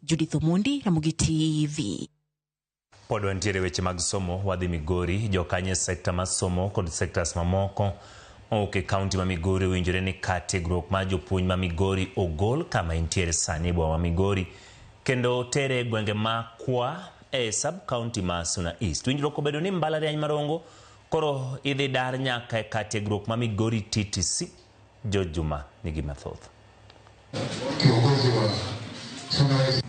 Judith Omondi, Ramogi TV. Pod wantiere weche mag somo wadhi Migori, jokanye sekta ma somo kod sektas mamoko oke kaunti ma Migori winjore ni tiegruok ma jopuonj ma Migori ogol kama intiere sani bwa ma Migori kendo tere gwenge ma kwa sub county ma Suna East. Winjruok obedo ni mbalariany ma Rongo koro idhi dar nyaka tiegruok ma Migori TTC. Jojuma nigi mathoth.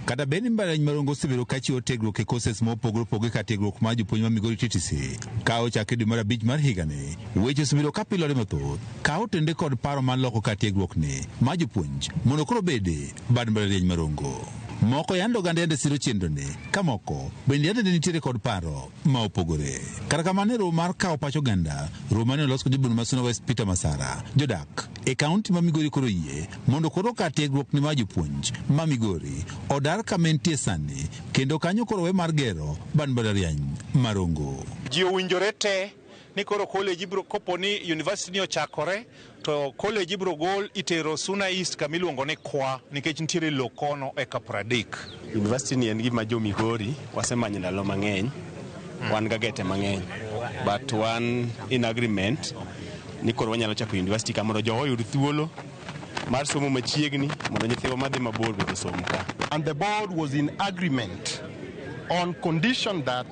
Kada beni mbalariany ma Rongo osebiro kachiwo tiegruok e courses mopogore opogore ka tiegruok ma jopuonj ma Migori TTC ka ochako dwe mar 5 mar higani. Weche osebiro ka pilore mathoth ka otende kod paro mar loko ka tiegruok ni ma jopuonj mondo koro bede bad mbalariany ma Rongo. Moko yando gande yande siro chenro ni ka moko bende yande nitiere kod paro ma opogore. Kata kamano romo mar kawo pacho ganda romo ne olos kod jobunu ma Suna West Peter Masara jodak e kaunti ma Migori koro yie mondo koro ka tiegruok ni ma jopuonj ma Migori odar kamentie sani kendo kanyo koro we mar gero bad mbalariany ma Rongo. Ji owinjore te ni koro college ibro kopo ni university ni ochakore to college ibro gol itero Suna East kamiluongo ni kwa nikech nitiere lokono e Kapradik. University ni en gima jo Migori wasemanyo ndalo mang'eny, wan ga gete mang'eny, but one in agreement ni koro wanyalo chako university kamoro jo oyud thuolo mar somo machiegni mondo nyithiwa madhi mabor bende som ka. And the board was in agreement on condition that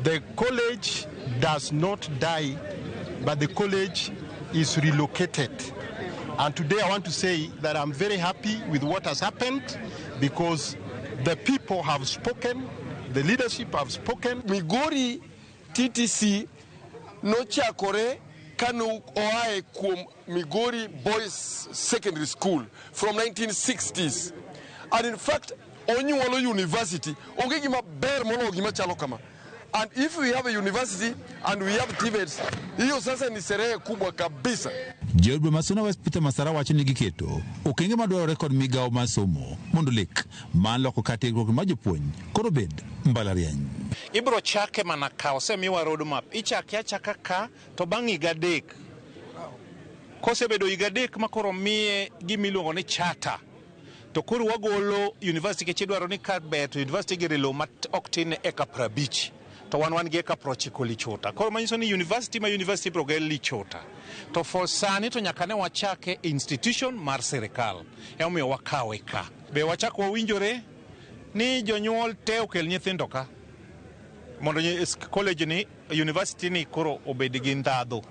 the college does not die, but the college is relocated. And today I want to say that I'm very happy with what has happened because the people have spoken, the leadership have spoken. Migori TTC no chakore kanu oae kum Migori Boys Secondary School from 1960s. And in fact, Onyuolo University, onge gima ber mono gima chalo kama. And if we have a university and we have TVETs, hiyo sasa ni sherehe kubwa kabisa. Jodwe ma Suna West Peter Masara wacho ni giketo okenge madwarore kod migawo ma somo mondo lek man loko ka tiegruok ma jopuonj koro bed mbalariany. Ibro chake mana ka osemiwa roadmap. Ichake achaka ka to bang' higa 3. Kosebedo higa 3 ma koro miye gimiluongo ni charter. To koro wagolo university ke chidwaro ni ka beto university gere lo ma ok tin e Kaprabich. To wan gi eka prochiko lichota. Koro manyiso ni university ma university progel lichota. To for sani to nyaka ne wachake institution mar serikal. Omiyo wakawe ka. Be wachako wawinjore ni jonyuol te okel nyithindo ka. Mondo college ni university ni koro obed gi ndadho.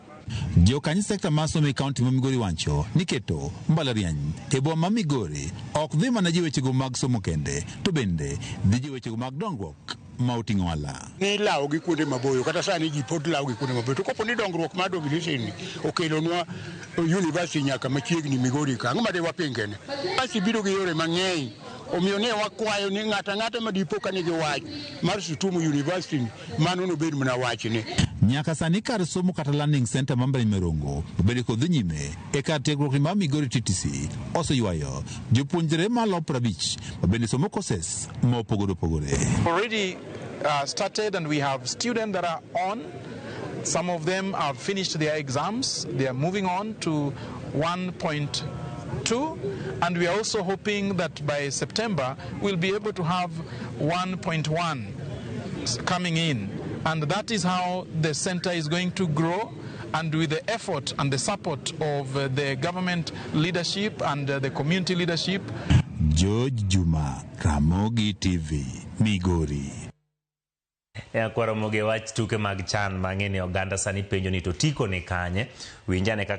Jokany sekta ma somo e kaunti ma Migori wancho niketo mbalariany e boma ma Migori ok dhi mana ji wechego mag somo kende to bende dhi ji wechego mag dongruok ma oting'o ala. Ni lawo gi kuonde maboyo kata sani ji pod lawo gi kuonde maboyo to kopo ni dongruok mar domination okelonwa university nyaka machiegni Migori ka ang'o ma de wapingene. Basi biro gi yore mang'eny omiyo ne wakwayo ni ng'ata ma dipo ka nigi wach mar Sutumu University mano no bed mana wachne. Nyaka sani kar somo kata learning center ma mbalariany ma Rongo obede kod dhi nyime e kar tiegruok ma Migori TTC oseywayo jopuonjre ma 50 ma bende somo courses ma opogore opogore. Already started and we have students that are on. Some of them have finished their exams. They are moving on to 1.2 and we are also hoping that by September we'll be able to have 1.1 coming in. And that is how the center is going to grow, and with the effort and the support of the government leadership and the community leadership. George Juma, Ramogi TV, Migori. Kwa Ramogi wach tuke mag chan mang'eni oganda sani penjo ni to tiko ni kanye winjane kaka